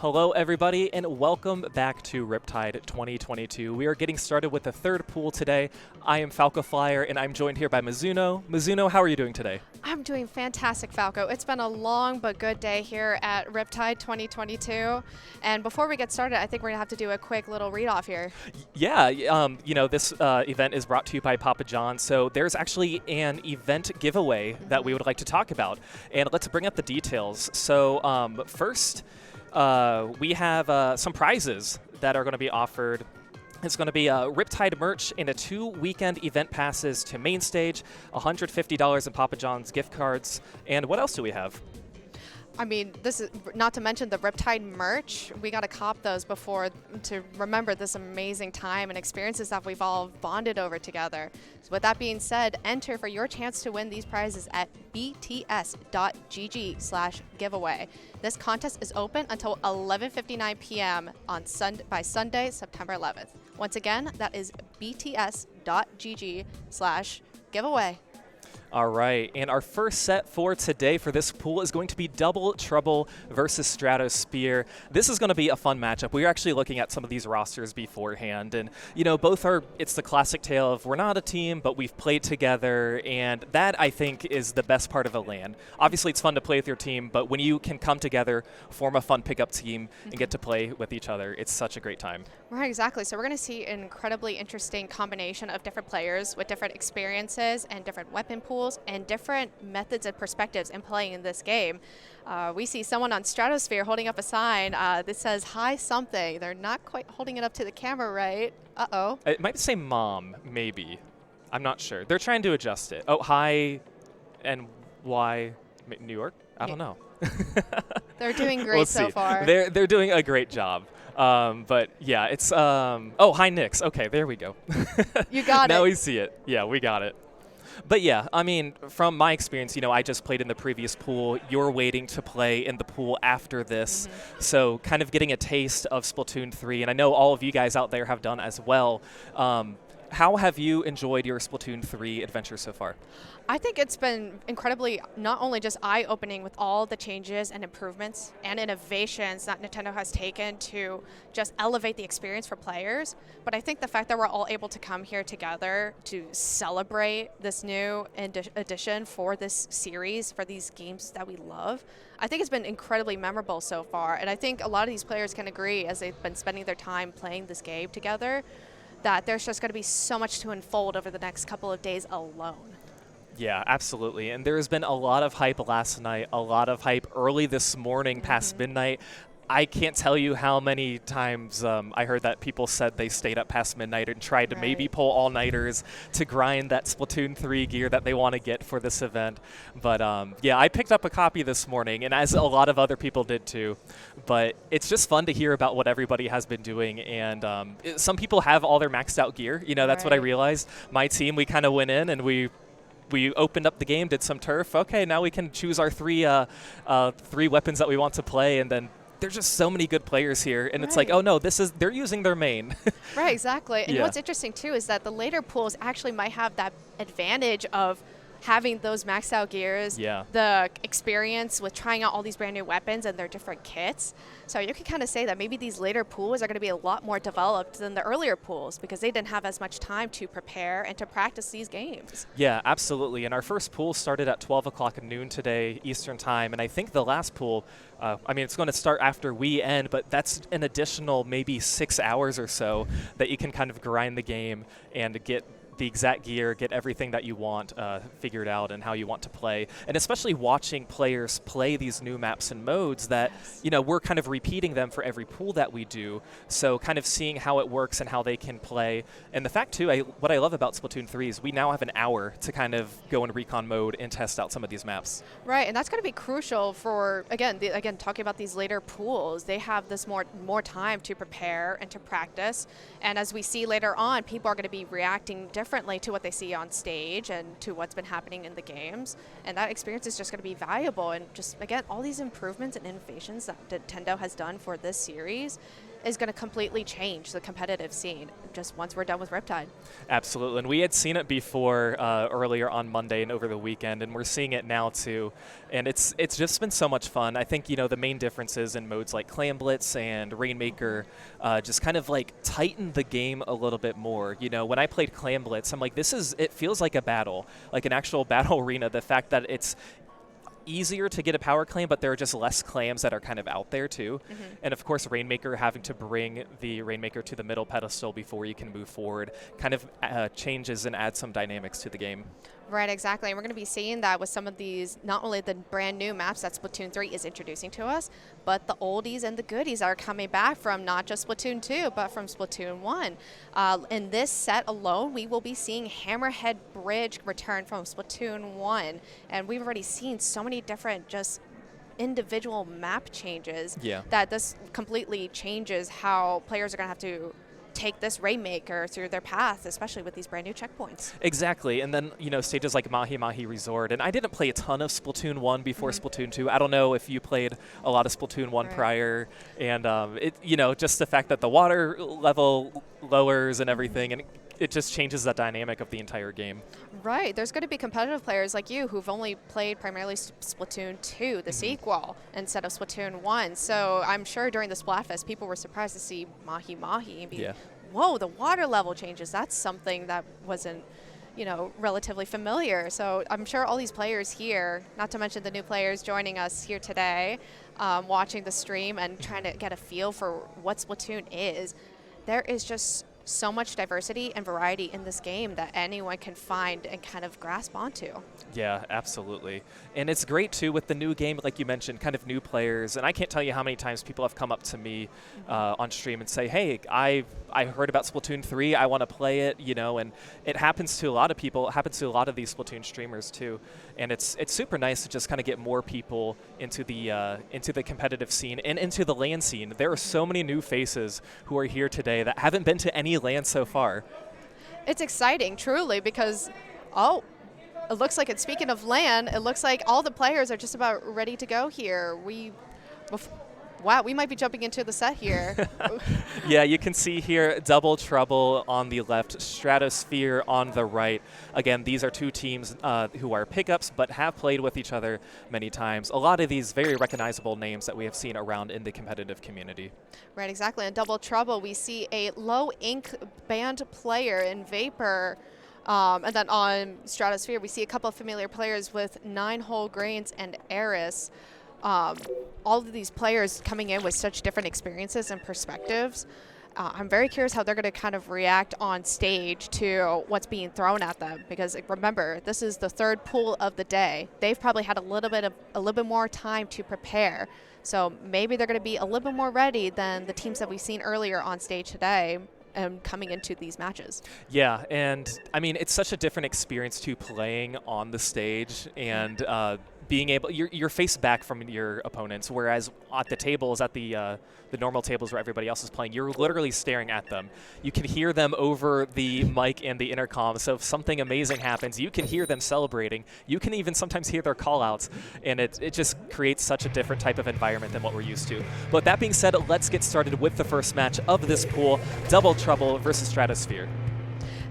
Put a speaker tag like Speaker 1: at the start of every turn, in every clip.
Speaker 1: Hello, everybody, and welcome back to Riptide 2022. We are getting started with the third pool today. I am Falco Flyer, and I'm joined here by Mizuno. Mizuno, how are you doing today?
Speaker 2: I'm doing fantastic, Falco. It's been a long but good day here at Riptide 2022. And before we get started, I think we're going to have to do a quick little read-off here.
Speaker 1: Yeah, this event is brought to you by Papa John, so there's actually an event giveaway that we would like to talk about. And let's bring up the details. So first, we have some prizes that are going to be offered. It's going to be Riptide merch and 2 weekend event passes to Main Stage, $150 in Papa John's gift cards. And what else do we have?
Speaker 2: I mean, this is not to mention the Riptide merch. We got to cop those before to remember this amazing time and experiences that we've all bonded over together. So with that being said, enter for your chance to win these prizes at bts.gg/giveaway. This contest is open until 11:59 p.m. on by Sunday, September 11th. Once again, that is bts.gg/giveaway.
Speaker 1: All right, and our first set for today for this pool is going to be Double Trouble versus Stratosph3r3. This is going to be a fun matchup. We were actually looking at some of these rosters beforehand, and both are, it's the classic tale of we're not a team, but we've played together, and that, I think, is the best part of a LAN. Obviously, it's fun to play with your team, but when you can come together, form a fun pickup team, and get to play with each other, it's such a great time.
Speaker 2: Right, exactly. So we're going to see an incredibly interesting combination of different players with different experiences and different weapon pools and different methods and perspectives in playing in this game. We see someone on Stratosph3r holding up a sign that says hi something. They're not quite holding it up to the camera right. Uh-oh.
Speaker 1: It might say mom, maybe. I'm not sure. They're trying to adjust it. Oh, hi and why New York? I don't know.
Speaker 2: They're doing great so far.
Speaker 1: They're doing a great job. But yeah, it's oh, hi Nix. Okay, there we go.
Speaker 2: You got it.
Speaker 1: Now we see it. Yeah, we got it. But yeah, I mean, from my experience, I just played in the previous pool. You're waiting to play in the pool after this. So kind of getting a taste of Splatoon 3, and I know all of you guys out there have done as well. How have you enjoyed your Splatoon 3 adventure so far?
Speaker 2: I think it's been incredibly not only just eye-opening with all the changes and improvements and innovations that Nintendo has taken to just elevate the experience for players, but I think the fact that we're all able to come here together to celebrate this new addition for this series, for these games that we love, I think it's been incredibly memorable so far. And I think a lot of these players can agree, as they've been spending their time playing this game together, that there's just going to be so much to unfold over the next couple of days alone.
Speaker 1: Yeah, absolutely. And there has been a lot of hype last night, a lot of hype early this morning past midnight. I can't tell you how many times I heard that people said they stayed up past midnight and tried to maybe pull all-nighters to grind that Splatoon 3 gear that they want to get for this event. But yeah, I picked up a copy this morning, and as a lot of other people did too. But it's just fun to hear about what everybody has been doing. And some people have all their maxed out gear. That's what I realized. My team, we kind of went in and we opened up the game, did some turf. Okay, now we can choose our three weapons that we want to play, and then there's just so many good players here, and it's like, oh no, they're using their main.
Speaker 2: Right, exactly. And what's interesting too is that the later pools actually might have that advantage of having those maxed out gears, the experience with trying out all these brand new weapons and their different kits. So you can kind of say that maybe these later pools are going to be a lot more developed than the earlier pools because they didn't have as much time to prepare and to practice these games.
Speaker 1: Yeah, absolutely. And our first pool started at 12 o'clock noon today, Eastern time. And I think the last pool, it's going to start after we end, but that's an additional maybe 6 hours or so that you can kind of grind the game and get the exact gear, get everything that you want figured out and how you want to play. And especially watching players play these new maps and modes that, we're kind of repeating them for every pool that we do. So kind of seeing how it works and how they can play. And the fact, too, what I love about Splatoon 3 is we now have an hour to kind of go in recon mode and test out some of these maps.
Speaker 2: Right, and that's going to be crucial for, again, talking about these later pools. They have this more time to prepare and to practice. And as we see later on, people are going to be reacting differently differently to what they see on stage and to what's been happening in the games. And that experience is just going to be valuable. And just, again, all these improvements and innovations that Nintendo has done for this series is going to completely change the competitive scene just once we're done with Riptide.
Speaker 1: Absolutely, and we had seen it before earlier on Monday and over the weekend, and we're seeing it now too. And it's just been so much fun. I think, you know, the main differences in modes like Clam Blitz and Rainmaker just kind of like tighten the game a little bit more. You know, when I played Clam Blitz, I'm like, it feels like a battle, like an actual battle arena. The fact that it's easier to get a power claim, but there are just less clams that are kind of out there too. And of course, Rainmaker, having to bring the Rainmaker to the middle pedestal before you can move forward kind of changes and adds some dynamics to the game.
Speaker 2: Right, exactly. And we're going to be seeing that with some of these, not only the brand new maps that Splatoon 3 is introducing to us, but the oldies and the goodies are coming back from not just Splatoon 2, but from Splatoon 1. In this set alone, we will be seeing Hammerhead Bridge return from Splatoon 1. And we've already seen so many different just individual map changes that this completely changes how players are going to have to take this Rainmaker through their path, especially with these brand new checkpoints.
Speaker 1: Exactly, and then, you know, stages like Mahi Mahi Resort, and I didn't play a ton of Splatoon 1 before Splatoon 2. I don't know if you played a lot of Splatoon 1 prior, and it, you know, just the fact that the water level lowers and everything, and it just changes the dynamic of the entire game.
Speaker 2: Right, there's going to be competitive players like you who've only played primarily Splatoon 2, the sequel, instead of Splatoon 1. So I'm sure during the Splatfest, people were surprised to see Mahi Mahi and be, whoa, the water level changes. That's something that wasn't, you know, relatively familiar. So I'm sure all these players here, not to mention the new players joining us here today, watching the stream and trying to get a feel for what Splatoon is, there is just so much diversity and variety in this game that anyone can find and kind of grasp onto.
Speaker 1: Yeah, absolutely. And it's great, too, with the new game, like you mentioned, kind of new players. And I can't tell you how many times people have come up to me on stream and say, hey, I heard about Splatoon 3. I want to play it, you know, and it happens to a lot of people. It happens to a lot of these Splatoon streamers, too. And it's super nice to just kind of get more people into the competitive scene and into the LAN scene. There are so many new faces who are here today that haven't been to any LAN so far.
Speaker 2: It's exciting, truly, because, it looks like, speaking of LAN, it looks like all the players are just about ready to go here. Wow, we might be jumping into the set here.
Speaker 1: Yeah, you can see here Double Trouble on the left, Stratosph3r on the right. Again, these are two teams who are pickups but have played with each other many times. A lot of these very recognizable names that we have seen around in the competitive community.
Speaker 2: Right, exactly. In Double Trouble, we see a low ink band player in Vapor. And then on Stratosph3r, we see a couple of familiar players with 9 Whole Grains and Eris. All of these players coming in with such different experiences and perspectives. I'm very curious how they're going to kind of react on stage to what's being thrown at them, because remember, this is the third pool of the day. They've probably had a little bit more time to prepare. So maybe they're going to be a little bit more ready than the teams that we've seen earlier on stage today coming into these matches.
Speaker 1: Yeah, and I mean, it's such a different experience to playing on the stage and being able, you're faced back from your opponents, whereas at the tables, at the normal tables where everybody else is playing, you're literally staring at them. You can hear them over the mic and the intercom, so if something amazing happens, you can hear them celebrating. You can even sometimes hear their call-outs, and it just creates such a different type of environment than what we're used to. But that being said, let's get started with the first match of this pool, Double Trouble versus Stratosph3r.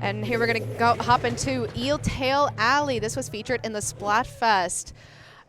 Speaker 2: And here we're going to hop into Eel Tail Alley. This was featured in the Splatfest.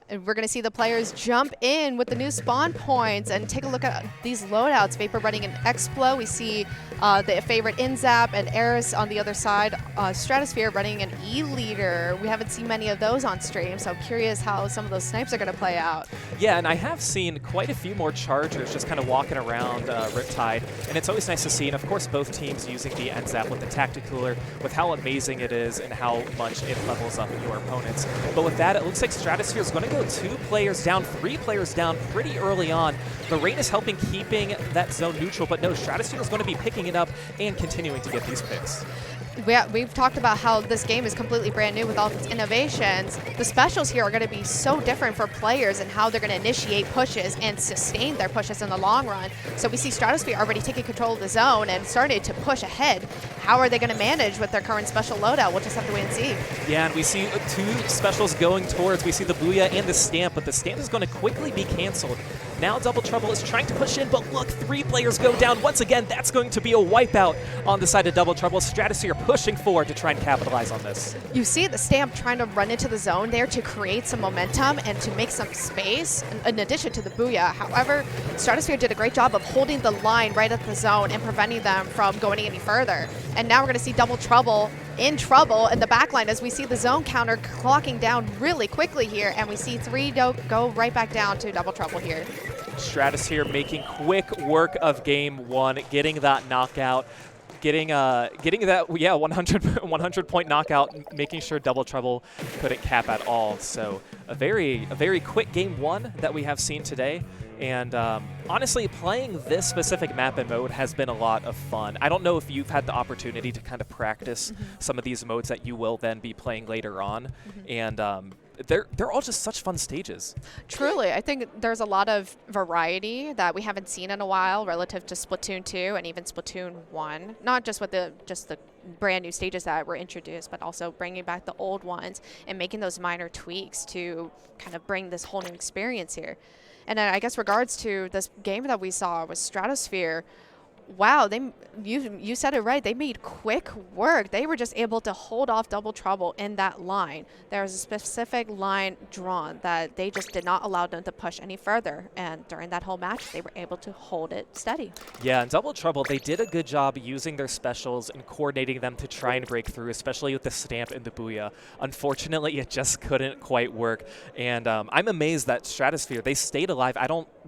Speaker 2: And we're going to see the players jump in with the new spawn points and take a look at these loadouts. Vapor running an Explo. We see the favorite Inzap and Eris on the other side. Stratosph3r running an E-Leader. We haven't seen many of those on stream, so I'm curious how some of those snipes are going to play out.
Speaker 1: Yeah, and I have seen quite a few more Chargers just kind of walking around Riptide, and it's always nice to see. And of course, both teams using the Inzap with the Tacticooler, with how amazing it is and how much it levels up your opponents. But with that, it looks like Stratosph3r is going to go 2 players down, 3 players down pretty early on. The rain is helping keeping that zone neutral, but no, Stratosph3r is going to be picking it up and continuing to get these picks.
Speaker 2: We've talked about how this game is completely brand new with all of its innovations. The specials here are going to be so different for players and how they're going to initiate pushes and sustain their pushes in the long run. So we see Stratosph3r already taking control of the zone and started to push ahead. How are they going to manage with their current special loadout? We'll just have to wait and see.
Speaker 1: Yeah, and we see two specials going towards. We see the Booyah and the Stamp, but the Stamp is going to quickly be canceled. Now Double Trouble is trying to push in, but look, 3 players go down. Once again, that's going to be a wipeout on the side of Double Trouble. Stratosph3r pushing forward to try and capitalize on this.
Speaker 2: You see the Stamp trying to run into the zone there to create some momentum and to make some space in addition to the Booyah. However, Stratosph3r did a great job of holding the line right at the zone and preventing them from going any further. And now we're going to see Double Trouble in trouble in the backline as we see the zone counter clocking down really quickly here, and we see 3 go right back down to Double Trouble here.
Speaker 1: Stratosph3r making quick work of game 1, getting that knockout, getting that 100 point knockout, making sure Double Trouble couldn't cap at all. So a very quick game 1 that we have seen today. And honestly, playing this specific map and mode has been a lot of fun. I don't know if you've had the opportunity to kind of practice some of these modes that you will then be playing later on. And they're all just such fun stages.
Speaker 2: Truly, I think there's a lot of variety that we haven't seen in a while relative to Splatoon 2 and even Splatoon 1. Not just with the brand new stages that were introduced, but also bringing back the old ones and making those minor tweaks to kind of bring this whole new experience here. And then I guess regards to this game that we saw with Stratosph3r, wow, you said it right. They made quick work. They were just able to hold off Double Trouble in that line. There was a specific line drawn that they just did not allow them to push any further. And during that whole match, they were able to hold it steady.
Speaker 1: Yeah, and Double Trouble, they did a good job using their specials and coordinating them to try and break through, especially with the Stamp and the Booyah. Unfortunately, it just couldn't quite work. And I'm amazed that Stratosph3r, they stayed alive.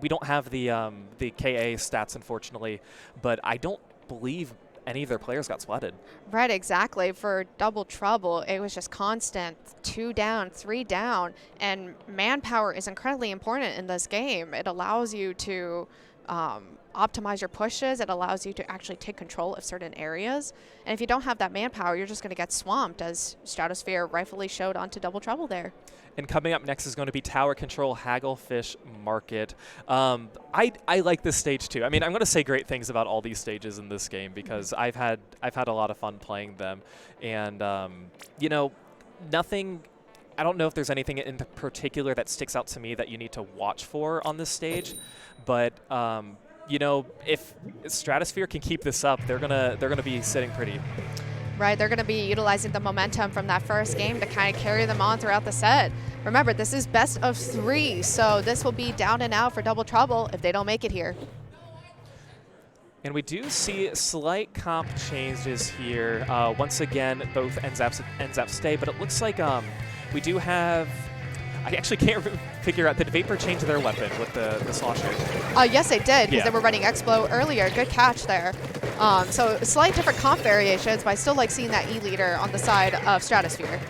Speaker 1: We don't have the KA stats, unfortunately, but I don't believe any of their players got splatted.
Speaker 2: Right, exactly. For Double Trouble, it was just constant 2 down, 3 down, and manpower is incredibly important in this game. It allows you to optimize your pushes. It allows you to actually take control of certain areas. And if you don't have that manpower, you're just going to get swamped, as Stratosph3r rightfully showed onto Double Trouble there.
Speaker 1: And coming up next is going to be Tower Control Hagglefish Market. I like this stage too. I mean, I'm going to say great things about all these stages in this game because I've had a lot of fun playing them. And you know, I don't know if there's anything in particular that sticks out to me that you need to watch for on this stage, but you know, if Stratosph3r can keep this up, they're gonna be sitting pretty.
Speaker 2: Right, they're going to be utilizing the momentum from that first game to kind of carry them on throughout the set. Remember, this is best of 3, so this will be down and out for Double Trouble if they don't make it here.
Speaker 1: And we do see slight comp changes here. Once again, both NZAP stay, but it looks like we do have... I actually can't figure out, did Vapor change their weapon with the slosher?
Speaker 2: Yes, they did, because they were running Explo earlier. Good catch there. So slight different comp variations, but I still like seeing that E-leader on the side of Stratosph3r.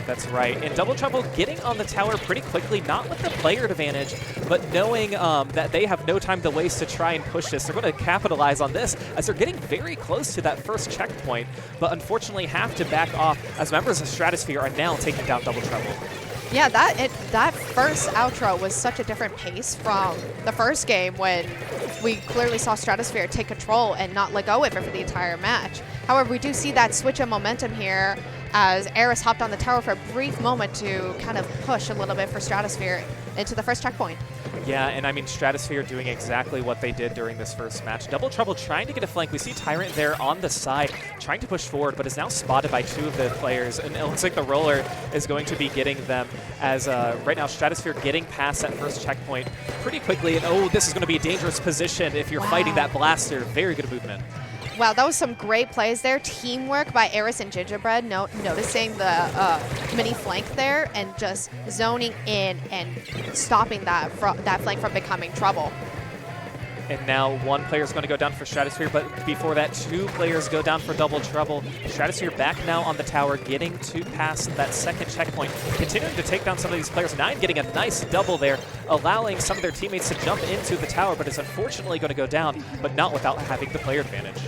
Speaker 1: That's right. And Double Trouble getting on the tower pretty quickly, not with the player advantage, but knowing that they have no time to waste to try and push this. They're going to capitalize on this as they're getting very close to that first checkpoint, but unfortunately have to back off as members of Stratosph3r are now taking down Double Trouble.
Speaker 2: Yeah, that first outro was such a different pace from the first game when we clearly saw Stratosph3r take control and not let go of it for the entire match. However, we do see that switch of momentum here as Eris hopped on the tower for a brief moment to kind of push a little bit for Stratosph3r into the first checkpoint.
Speaker 1: Yeah, and I mean, Stratosph3r doing exactly what they did during this first match. Double Trouble trying to get a flank. We see Tyrant there on the side trying to push forward, but is now spotted by 2 of the players, and it looks like the roller is going to be getting them as right now Stratosph3r getting past that first checkpoint pretty quickly, and oh, this is going to be a dangerous position if you're fighting that blaster. Very good movement.
Speaker 2: Wow, that was some great plays there. Teamwork by Eris and Gingerbread, noticing the mini flank there and just zoning in and stopping that flank from becoming trouble.
Speaker 1: And now 1 player is going to go down for Stratosph3r, but before that, 2 players go down for Double Trouble. Stratosph3r back now on the tower, getting to past that second checkpoint, continuing to take down some of these players. 9 getting a nice double there, allowing some of their teammates to jump into the tower, but is unfortunately going to go down, but not without having the player advantage.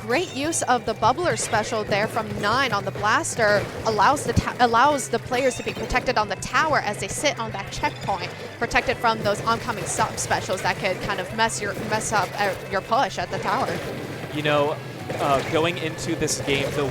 Speaker 2: great use of the bubbler special there from 9 on the blaster allows the players to be protected on the tower as they sit on that checkpoint, protected from those oncoming sub specials that could kind of mess up your push at the tower.
Speaker 1: You know, going into this game, the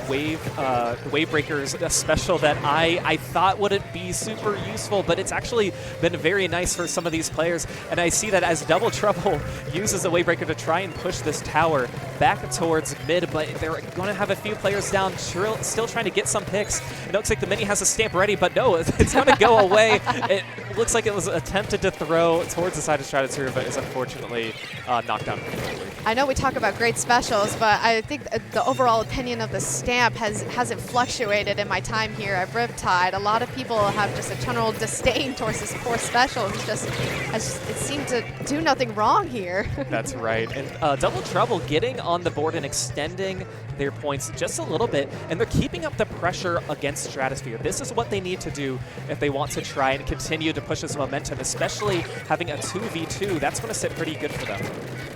Speaker 1: Wave Breakers, a special that I thought wouldn't be super useful, but it's actually been very nice for some of these players. And I see that as Double Trouble uses the Wave Breaker to try and push this tower back towards mid, but they're going to have a few players down, still trying to get some picks. It looks like the Mini has a stamp ready, but no, it's going to go away. It looks like it was attempted to throw towards the side of Stratosph3r3, but is unfortunately knocked down completely.
Speaker 2: I know we talk about great specials, but I think the overall opinion of the stamp hasn't fluctuated in my time here at Riptide. A lot of people have just a general disdain towards this poor special. It seemed to do nothing wrong here.
Speaker 1: That's right. And Double Trouble getting on the board and extending their points just a little bit, and they're keeping up the pressure against Stratosph3r. This is what they need to do if they want to try and continue to push this momentum, especially having a 2v2. That's going to sit pretty good for them.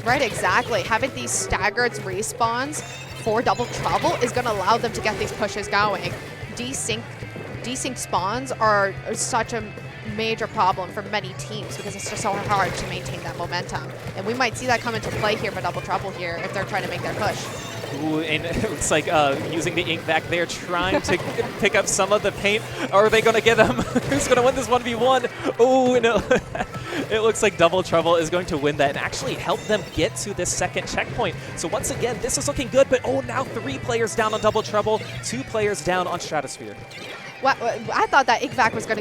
Speaker 2: Right, exactly. Having these staggered respawns for Double Trouble is going to allow them to get these pushes going. Desync spawns are such a major problem for many teams because it's just so hard to maintain that momentum. And we might see that come into play here for Double Trouble here if they're trying to make their push.
Speaker 1: Ooh, and it looks like using the ink back there, trying to pick up some of the paint. Or are they going to get him? Who's going to win this 1v1? Oh, no. It looks like Double Trouble is going to win that and actually help them get to this second checkpoint. So once again, this is looking good, but oh, now 3 players down on Double Trouble, 2 players down on Stratosph3r.
Speaker 2: Well, I thought that Inkvac was going to